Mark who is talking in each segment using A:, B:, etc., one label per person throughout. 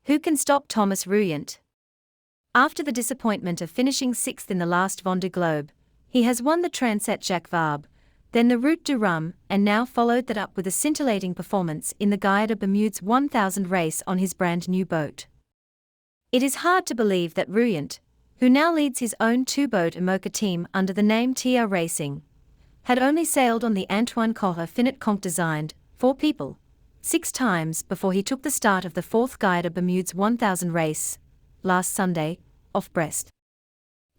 A: Who can stop Thomas Ruyant? After the disappointment of finishing 6th in the last Vendée Globe, he has won the Transat Jacques Vabre, then the Route du Rhum, and now followed that up with a scintillating performance in the Gaillard de Bermudes 1000 race on his brand new boat. It is hard to believe that Ruyant, who now leads his own two-boat IMOCA team under the name TR Racing, had only sailed on the Antoine Cotter Finot Conque designed, 4 people, 6 times before he took the start of the 4th Gaillard de Bermudes 1000 race, last Sunday, off Brest.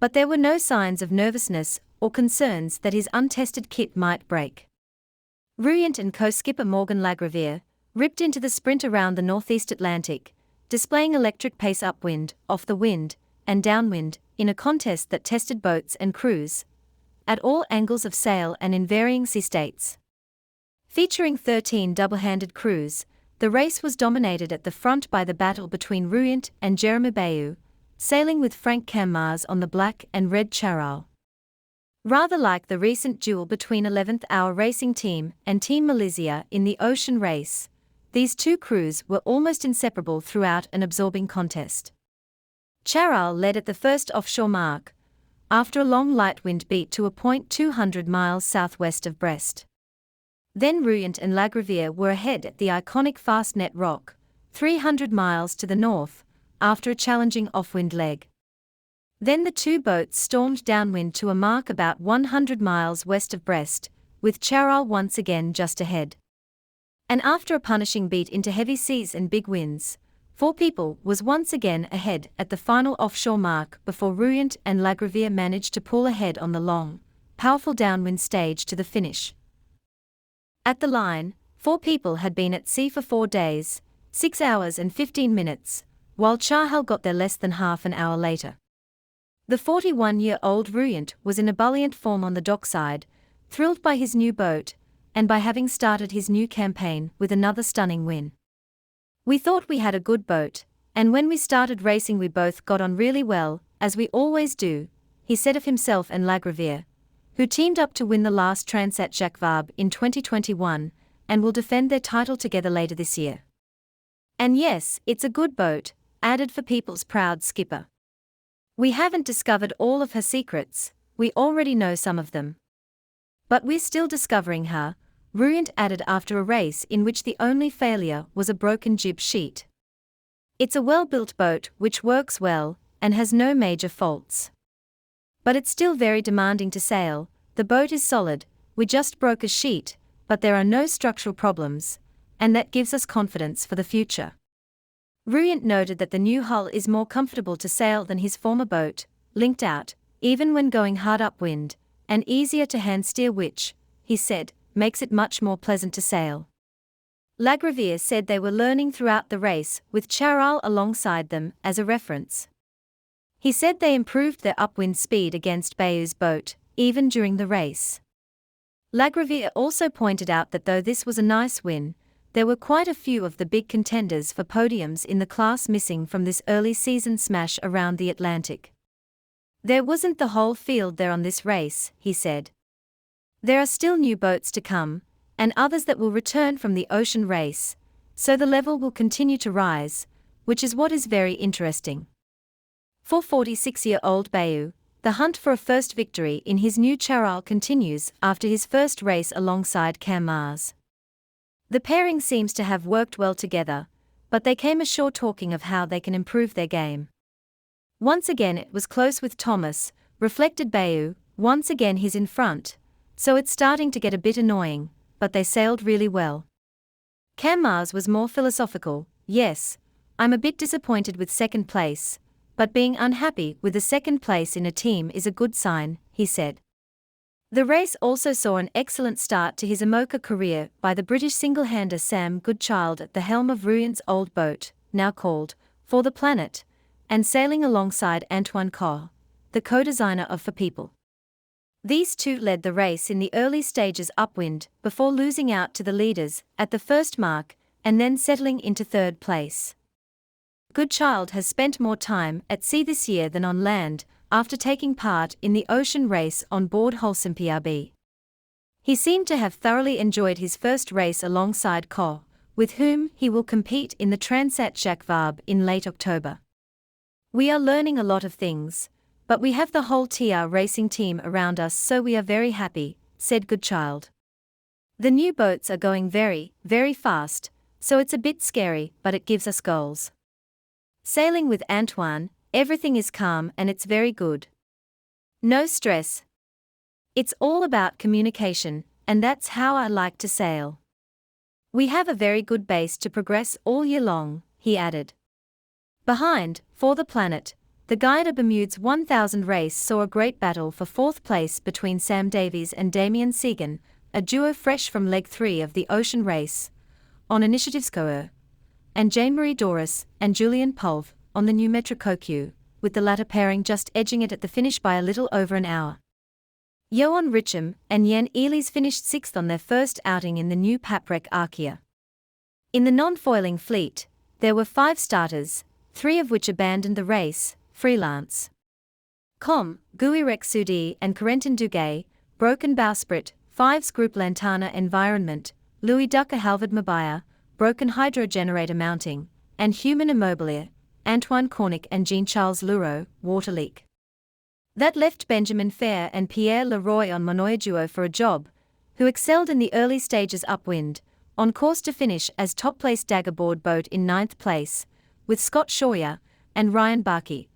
A: But there were no signs of nervousness or concerns that his untested kit might break. Ruyant and co-skipper Morgan Lagravère ripped into the sprint around the northeast Atlantic, displaying electric pace upwind, off the wind, and downwind, in a contest that tested boats and crews at all angles of sail and in varying sea states. Featuring 13 double-handed crews, the race was dominated at the front by the battle between Ruyant and Jeremy Bayou, sailing with Franck Cammars on the black and red Charal. Rather like the recent duel between 11th Hour Racing Team and Team Malaysia in the Ocean Race, these two crews were almost inseparable throughout an absorbing contest. Charal led at the first offshore mark, after a long light wind beat to a point 200 miles southwest of Brest. Then Ruyant and Lagravère were ahead at the iconic Fastnet Rock, 300 miles to the north, after a challenging off-wind leg. Then the two boats stormed downwind to a mark about 100 miles west of Brest, with Charal once again just ahead. And after a punishing beat into heavy seas and big winds, 4 people was once again ahead at the final offshore mark before Ruyant and Lagravère managed to pull ahead on the long, powerful downwind stage to the finish. At the line, 4 people had been at sea for 4 days, 6 hours and 15 minutes, while Charal got there less than half an hour later. The 41-year-old Ruyant was in ebullient form on the dockside, thrilled by his new boat, and by having started his new campaign with another stunning win. "We thought we had a good boat, and when we started racing we both got on really well, as we always do," he said of himself and Lagravère, who teamed up to win the last Transat Jacques Vabre in 2021, and will defend their title together later this year. "And yes, it's a good boat," added For People's proud skipper. "We haven't discovered all of her secrets, we already know some of them. But we're still discovering her," Ruyant added after a race in which the only failure was a broken jib sheet. "It's a well-built boat which works well, and has no major faults. But it's still very demanding to sail, the boat is solid, we just broke a sheet, but there are no structural problems, and that gives us confidence for the future." Ruyant noted that the new hull is more comfortable to sail than his former boat, linked out, even when going hard upwind, and easier to hand steer which, he said, makes it much more pleasant to sail. Lagravère said they were learning throughout the race with Charal alongside them as a reference. He said they improved their upwind speed against Bayou's boat, even during the race. Lagravère also pointed out that though this was a nice win, there were quite a few of the big contenders for podiums in the class missing from this early season smash around the Atlantic. "There wasn't the whole field there on this race," he said. "There are still new boats to come, and others that will return from the ocean race, so the level will continue to rise, which is what is very interesting." For 46-year-old Bayou, the hunt for a first victory in his new Charal continues after his first race alongside Cammars. The pairing seems to have worked well together, but they came ashore talking of how they can improve their game. "Once again it was close with Thomas," reflected Bayou, "once again he's in front, so it's starting to get a bit annoying, but they sailed really well." Cammars was more philosophical. "Yes, I'm a bit disappointed with second place, but being unhappy with the second place in a team is a good sign," he said. The race also saw an excellent start to his IMOCA career by the British single-hander Sam Goodchild at the helm of Ruyant's old boat, now called For the Planet, and sailing alongside Antoine Cotter, the co-designer of For People. These two led the race in the early stages upwind before losing out to the leaders at the first mark and then settling into third place. Goodchild has spent more time at sea this year than on land, after taking part in the ocean race on board Holcim PRB. He seemed to have thoroughly enjoyed his first race alongside Cotter, with whom he will compete in the Transat Jacques Vabre in late October. We are learning a lot of things, but we have the whole TR racing team around us, so we are very happy, said Goodchild. The new boats are going very, very fast, so it's a bit scary, but it gives us goals. Sailing with Antoine, everything is calm and it's very good. No stress. It's all about communication, and that's how I like to sail. We have a very good base to progress all year long, he added. Behind, For the Planet, the Guide of Bermude's 1000 race saw a great battle for fourth place between Sam Davies and Damien Segan, a duo fresh from leg 3 of the Ocean Race, on Initiativskoer, and Jean-Marie Doris and Julian Pulv, on the new Metrocoque, with the latter pairing just edging it at the finish by a little over an hour. Johan Richem and Jan Elis finished 6th on their first outing in the new Paprec Archaea. In the non-foiling fleet, there were 5 starters, 3 of which abandoned the race, freelance. Guirec Sudi and Corentin Duguay, Broken Bowsprit, 5's Group Lantana Environment, Louis Ducker Halvard Mabaya, Broken Hydrogenerator Mounting, and Human Immobilier, Antoine Cornic and Jean-Charles Leroux, Water Leak. That left Benjamin Fair and Pierre Leroy on Manoia Duo for a job, who excelled in the early stages upwind, on course to finish as top-place daggerboard boat in 9th place, with Scott Shawyer and Ryan Barkey,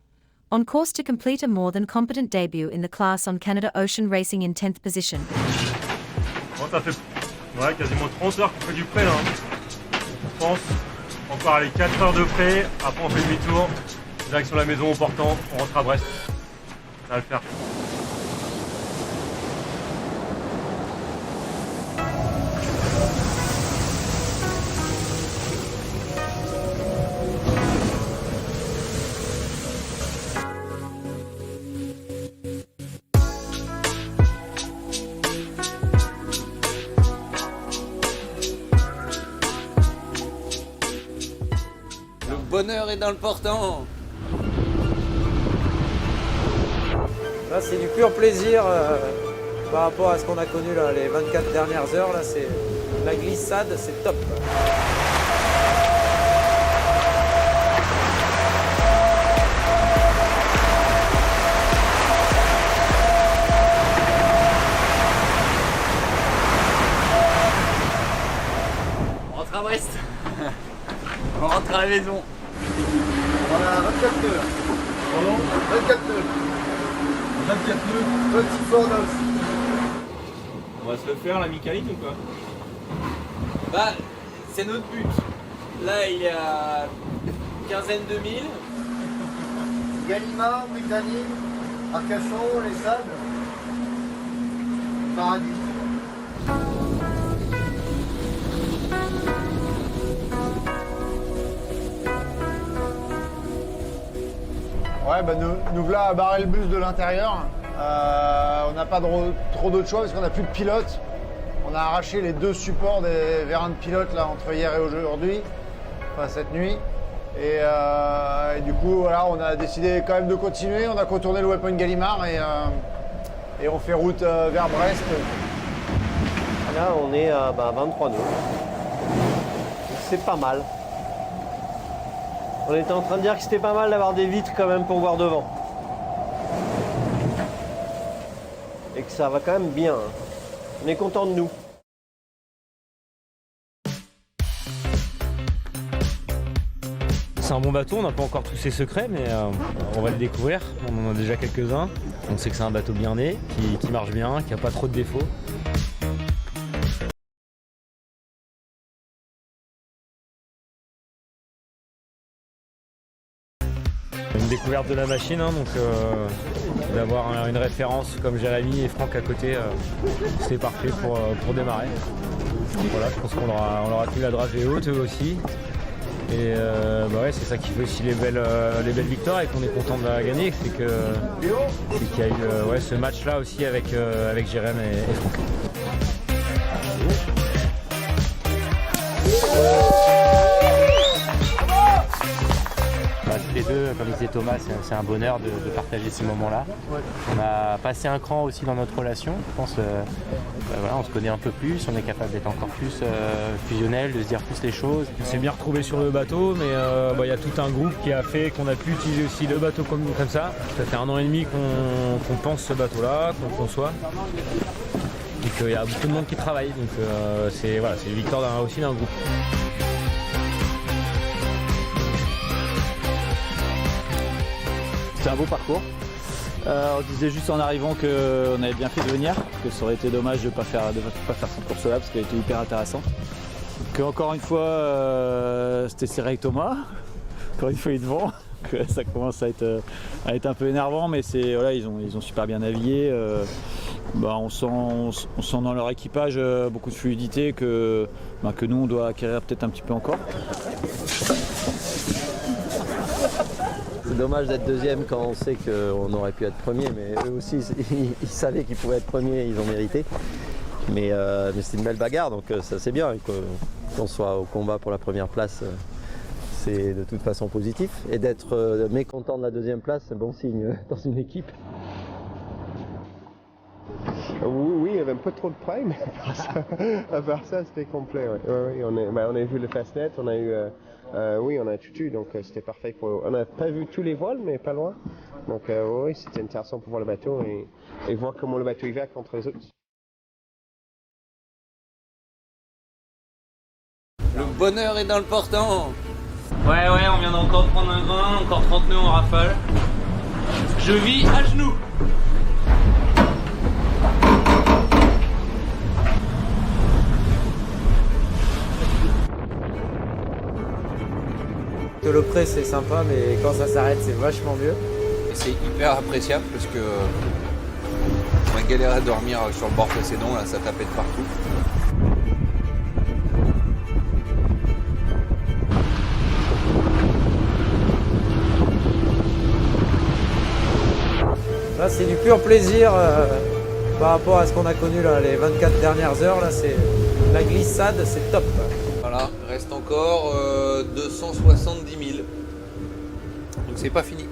A: on course to complete a more than competent debut in the class on Canada Ocean Racing in 10th position.
B: Bon, ça fait quasiment 30 heures qu'on fait du prêt là. Je pense encore aller 4 heures de prêt, après on fait demi-tour, direction la maison au portant, on rentre à Brest. Ça va le faire.
C: Le bonheur est dans le portant.
D: Là, c'est du pur plaisir par rapport à ce qu'on a connu là, les 24 dernières heures. Là, c'est la glissade, c'est top.
C: On rentre à Brest. On rentre à la maison.
E: On a 24 heures. Pardon 24 heures. 24 nœuds, petit Ford aussi.
F: On va se le faire la mécanique ou quoi?
C: Bah, c'est notre but. Là, il y a une quinzaine de milles.
E: Gallimard, Britannique, Arcachon, les Sables. Paradis. Ouais, bah nous voilà à barrer le bus de l'intérieur. On n'a pas trop d'autres choix parce qu'on n'a plus de pilote. On a arraché les 2 supports des vérins de pilote là, entre hier et aujourd'hui, enfin cette nuit. Et du coup, voilà, on a décidé quand même de continuer. On a contourné le waypoint Gallimard et on fait route vers Brest.
G: Là, on est à 23 nœuds. C'est pas mal. On était en train de dire que c'était pas mal d'avoir des vitres quand même pour voir devant. Et que ça va quand même bien. On est content de nous.
F: C'est un bon bateau, on n'a pas encore tous ses secrets, mais on va le découvrir. On en a déjà quelques-uns. On sait que c'est un bateau bien né, qui marche bien, qui n'a pas trop de défauts. Une découverte de la machine, hein, donc d'avoir une référence comme Jérémy et Franck à côté, c'est parfait pour démarrer. Donc voilà, je pense qu'on aura tenu la dragée haute eux aussi. Et bah ouais, c'est ça qui fait aussi les belles victoires et qu'on est content de la gagner, c'est qu'il y a eu ce match là aussi avec Jérémy et Franck. tous les deux, comme disait Thomas, c'est un bonheur de partager ces moments-là. On a passé un cran aussi dans notre relation. Je pense voilà, on se connaît un peu plus, on est capable d'être encore plus fusionnel, de se dire plus les choses.
H: On s'est bien retrouvé sur le bateau, mais il y a tout un groupe qui a fait qu'on a pu utiliser aussi le bateau comme ça. Ça fait 1 an et demi qu'on pense ce bateau-là, qu'on le conçoit. Donc il y a beaucoup de monde qui travaille, donc c'est une victoire aussi d'un groupe.
I: C'était un beau parcours. On disait juste en arrivant qu'on avait bien fait de venir, que ça aurait été dommage de ne pas faire cette course-là parce qu'elle était hyper intéressante. Que encore une fois, c'était serré avec Thomas. Encore une fois, il est devant. Que ça commence à être un peu énervant, mais voilà, ils ont super bien navigué. On sent dans leur équipage beaucoup de fluidité que nous on doit acquérir peut-être un petit peu encore.
G: C'est dommage d'être deuxième quand on sait qu'on aurait pu être premier, mais eux aussi ils savaient qu'ils pouvaient être premiers, ils ont mérité. Mais c'est une belle bagarre, donc ça c'est bien qu'on soit au combat pour la première place. C'est de toute façon positif. Et d'être mécontent de la deuxième place, c'est bon signe dans une équipe.
J: Oui, il y avait un peu trop de prime, mais à part ça, c'était complet. Ouais. Oui, on a vu le fastnet, on a eu, on a tout eu, donc c'était parfait. On n'a pas vu tous les voiles, mais pas loin. Donc oui, c'était intéressant pour voir le bateau et voir comment le bateau y va contre les autres.
C: Le bonheur est dans le portant.
K: Ouais, on vient d'encore prendre un grain, encore 30 nœuds en rafale. Je vis à genoux.
D: Le pré c'est sympa, mais quand ça s'arrête c'est vachement mieux.
C: Et c'est hyper appréciable parce que on a galéré à dormir sur le bord précédent, là ça tapait de partout.
D: Là c'est du pur plaisir par rapport à ce qu'on a connu là, les 24 dernières heures. Là, c'est la glissade, c'est top.
C: Voilà, il reste encore 270 000. Donc c'est pas fini.